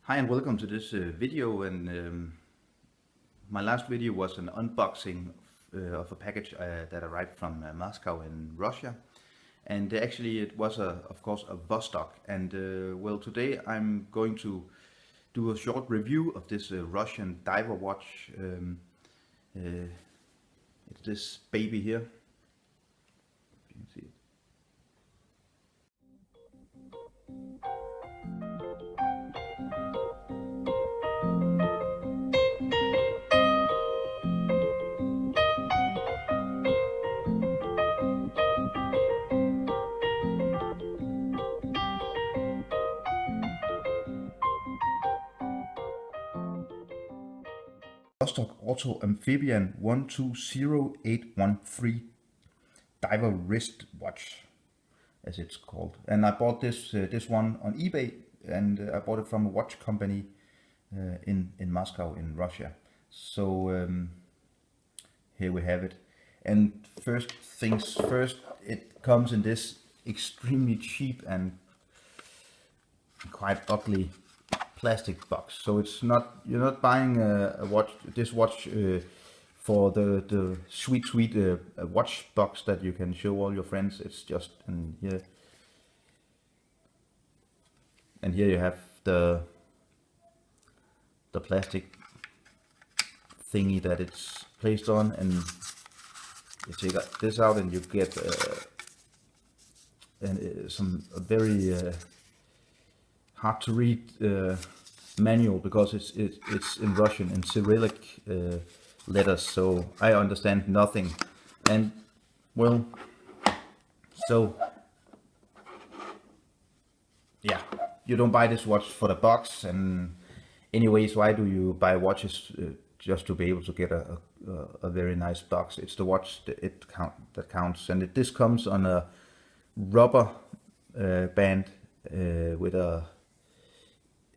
Hi and welcome to this video. And my last video was an unboxing of a package that arrived from Moscow in Russia, and actually it was of course a Vostok. And well, today I'm going to do a short review of this Russian diver watch. It's this baby here. You can see it. Vostok Auto Amphibian 120813 diver wrist watch, as it's called. And I bought this one on eBay, and I bought it from a watch company in Moscow in Russia. So here we have it. And first things first, it comes in this extremely cheap and quite ugly plastic box. So it's not, you're not buying this watch for the sweet watch box that you can show all your friends. It's just in here, and here you have the plastic thingy that it's placed on, and you take this out and you get a very hard to read manual, because it's in Russian in Cyrillic letters, so I understand nothing. And well, so yeah, you don't buy this watch for the box. And anyways, why do you buy watches? Just to be able to get a very nice box. It's the watch that counts. And this comes on a rubber band with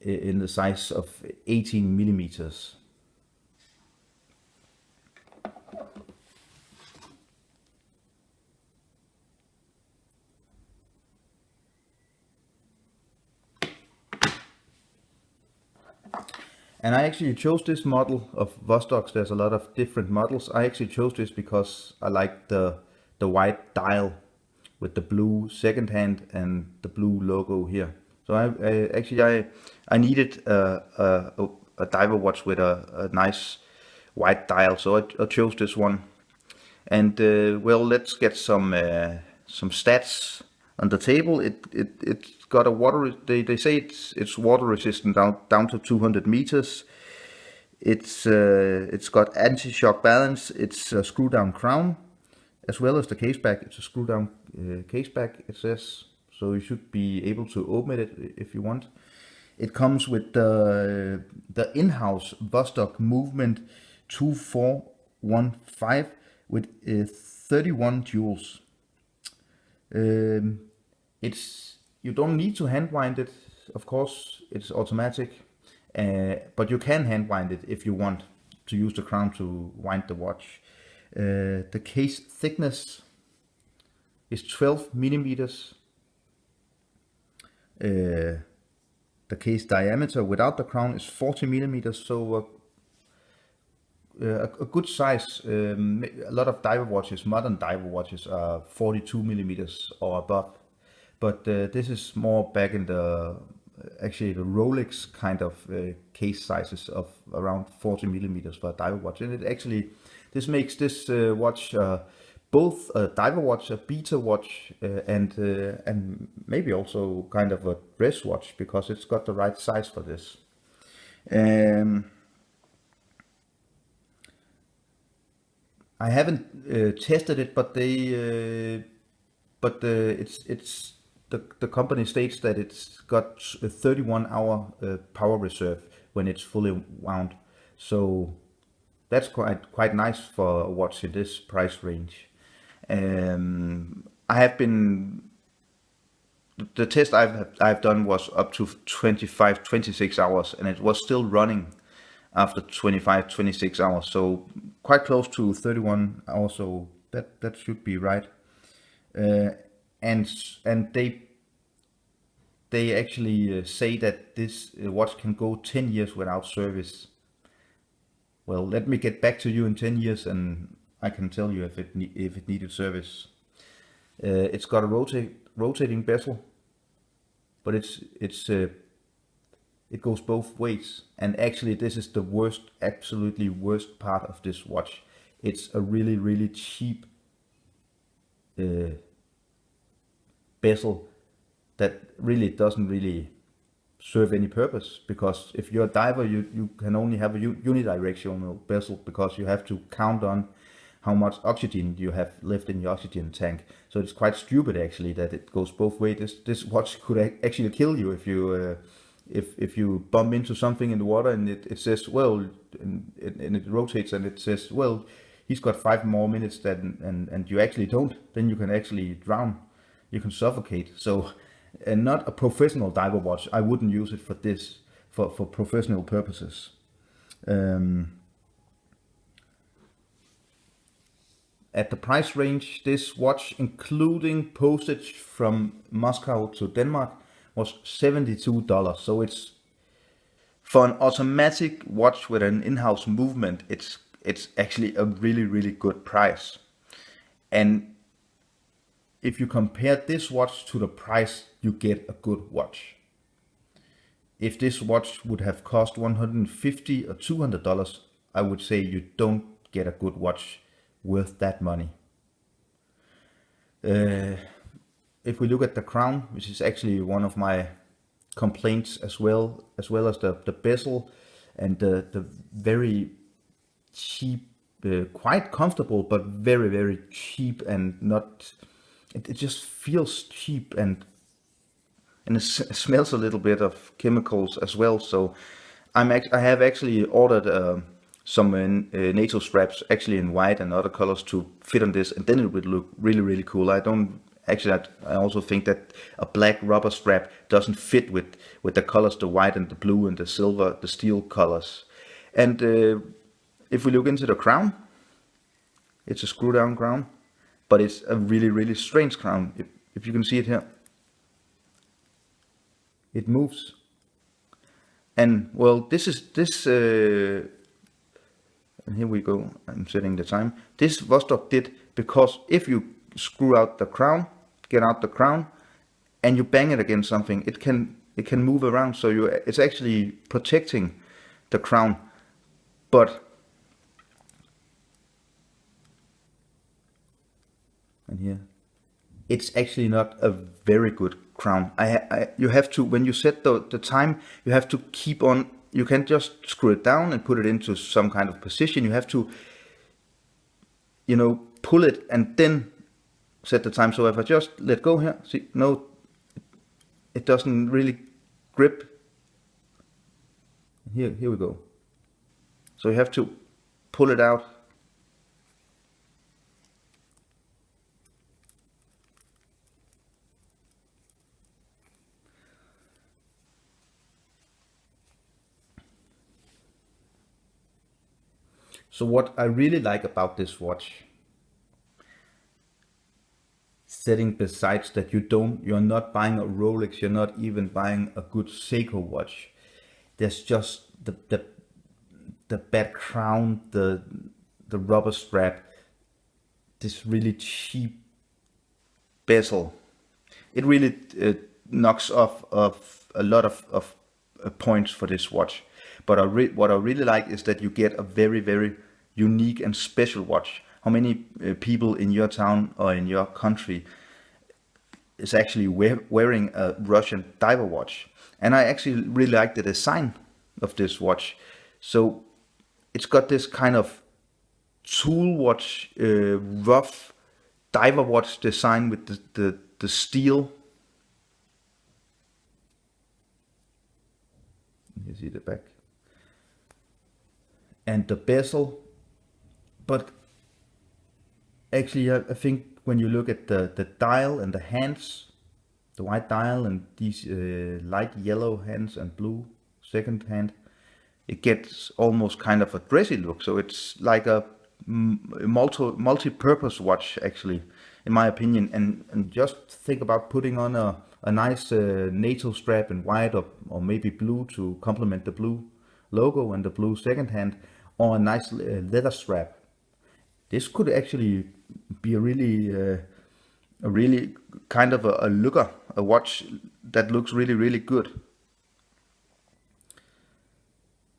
in the size of 18 millimeters. And I actually chose this model of Vostoks. There's a lot of different models. I actually chose this because I like the white dial with the blue second hand and the blue logo here. So I needed a diver watch with a nice white dial, so I chose this one. And well, let's get some stats on the table. It's got a water. They say it's water resistant down to 200 meters. It's got anti-shock balance. It's a screw down crown, as well as the case back. It's a screw down case back, it says. So you should be able to open it if you want. It comes with the in-house Vostok movement 2415 with 31 jewels. You don't need to hand wind it, of course. It's automatic, but you can hand wind it if you want to use the crown to wind the watch. The case thickness is 12 millimeters. The case diameter without the crown is 40 millimeters, so a good size. A lot of diver watches, modern diver watches, are 42 millimeters or above, but this is more back in the actually the Rolex kind of case sizes of around 40 millimeters for a diver watch. And this makes this watch both a diver watch, a beta watch, and maybe also kind of a dress watch, because it's got the right size for this. I haven't tested it, but the company states that it's got a 31-hour power reserve when it's fully wound. So that's quite nice for a watch in this price range. The test I've done was up to 26 hours, and it was still running after 26 hours. So quite close to 31 hours. So that should be right. And they they actually say that this watch can go 10 years without service. Well, let me get back to you in 10 years and I can tell you if it needed service. It's got a rotating bezel, but it goes both ways. And actually this is the worst, absolutely worst part of this watch. It's a really, really cheap bezel that really doesn't really serve any purpose, because if you're a diver, you can only have a unidirectional bezel, because you have to count on how much oxygen you have left in your oxygen tank. So it's quite stupid actually that it goes both ways. This watch could actually kill you if you if you bump into something in the water and it says, well, and it rotates and it says, well, he's got 5 more minutes and you actually don't, then you can actually drown, you can suffocate. So and not a professional diver watch. I wouldn't use it for this, for professional purposes. At the price range, this watch, including postage from Moscow to Denmark, was $72. So it's, for an automatic watch with an in-house movement, it's actually a really, really good price. And if you compare this watch to the price, you get a good watch. If this watch would have cost $150 or $200, I would say you don't get a good watch worth that money. If we look at the crown, which is actually one of my complaints as well as the bezel and the very cheap, quite comfortable, but very, very cheap, and not, it just feels cheap, and it smells a little bit of chemicals as well. So I have actually ordered some NATO straps, actually in white and other colors, to fit on this, and then it would look really, really cool. I also think that a black rubber strap doesn't fit with the colors, the white and the blue and the silver, the steel colors. And if we look into the crown, it's a screw down crown, but it's a really, really strange crown. If you can see it here, it moves. And well, and here we go, I'm setting the time. This Vostok did, because if you screw out the crown, get out the crown, and you bang it against something, it can move around. So it's actually protecting the crown. But and here, it's actually not a very good crown. You have to, when you set the time, you have to keep on. You can't just screw it down and put it into some kind of position. You have to, pull it and then set the time. So if I just let go here, see, no, it doesn't really grip. Here we go. So you have to pull it out. So what I really like about this watch, setting besides that you're not buying a Rolex, you're not even buying a good Seiko watch. There's just the bad crown, the rubber strap, this really cheap bezel. It really knocks off a lot of points for this watch. But what I really like is that you get a very, very unique and special watch. How many people in your town or in your country is actually wearing a Russian diver watch? And I actually really like the design of this watch. So it's got this kind of tool watch, rough diver watch design with the steel. You see the back. And the bezel. But actually, I think when you look at the dial and the hands, the white dial and these light yellow hands and blue second hand, it gets almost kind of a dressy look. So it's like a multi-purpose watch actually. in my opinion. And just think about putting on a nice NATO strap in white or maybe blue to complement the blue logo and the blue second hand, or a nice leather strap. This could actually be a really kind of a looker, a watch that looks really good.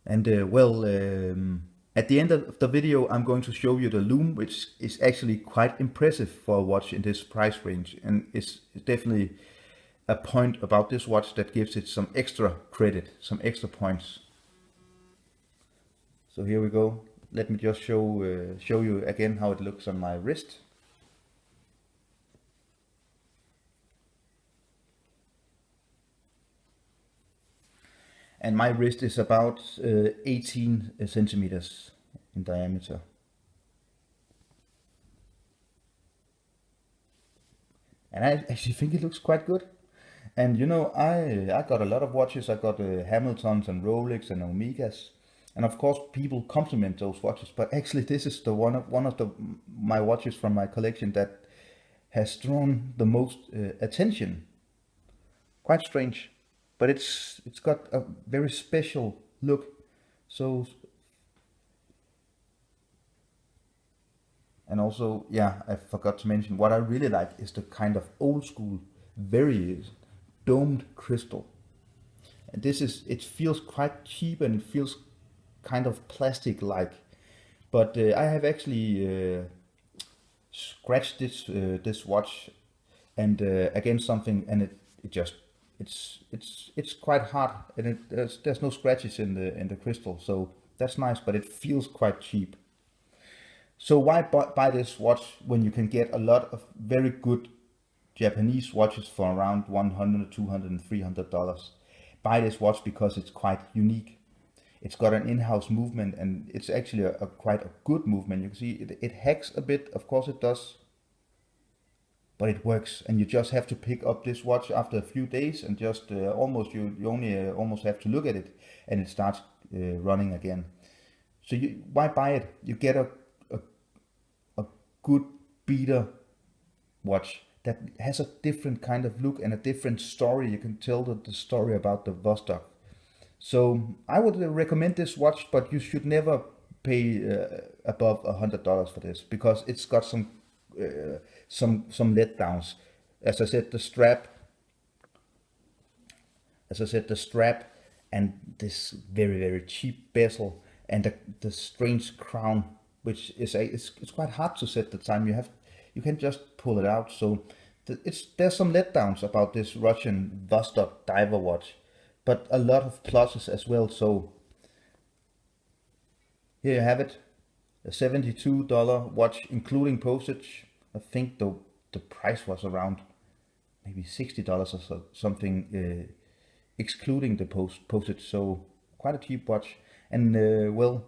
And at the end of the video, I'm going to show you the lume, which is actually quite impressive for a watch in this price range, and it's definitely a point about this watch that gives it some extra credit, some extra points. So here we go. Let me just show you again how it looks on my wrist. And my wrist is about 18 centimeters in diameter. And I actually think it looks quite good. And you know, I got a lot of watches. I got Hamiltons and Rolex and Omegas. And of course people compliment those watches, but actually this is the one of my watches from my collection that has drawn the most attention. Quite strange. But it's got a very special look. So, and also, yeah, I forgot to mention, what I really like is the kind of old school, very domed crystal. And it feels quite cheap and it feels kind of plastic like. But I have actually scratched this watch and against something, and it just it's quite hard, and there's no scratches in the crystal, so that's nice, but it feels quite cheap. So why buy this watch when you can get a lot of very good Japanese watches for around $100, $200, and $300? Buy this watch because it's quite unique. It's got an in-house movement, and it's actually quite a good movement. You can see it hacks a bit, of course it does, but it works, and you just have to pick up this watch after a few days and just you only almost have to look at it and it starts running again. So why buy it? You get a good beater watch that has a different kind of look and a different story. You can tell the story about the Vostok. So I would recommend this watch, but you should never pay above $100 for this, because it's got some letdowns. As I said, the strap and this very cheap bezel and the strange crown, which is it's quite hard to set the time. You can just pull it out. So there's some letdowns about this Russian Vostok diver watch, but a lot of pluses as well. So here you have it, a $72 watch including postage. I think the price was around maybe $60 or so, something excluding the postage. So quite a cheap watch. And well,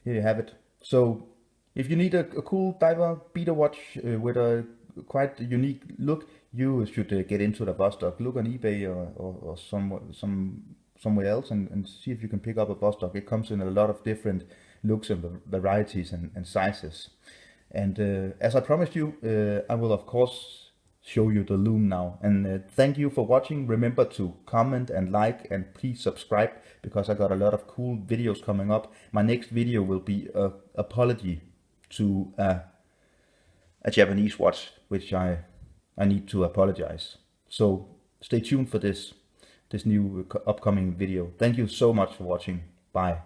here you have it. So if you need a cool diver beater watch with a quite unique look, you should get into the Vostok. Look on eBay or somewhere else and see if you can pick up a Vostok. It comes in a lot of different looks and varieties and sizes. And as I promised you, I will of course show you the lume now. And thank you for watching. Remember to comment and like, and please subscribe, because I got a lot of cool videos coming up. My next video will be an apology to a Japanese watch, which I need to apologize. So stay tuned for this new upcoming video. Thank you so much for watching. Bye.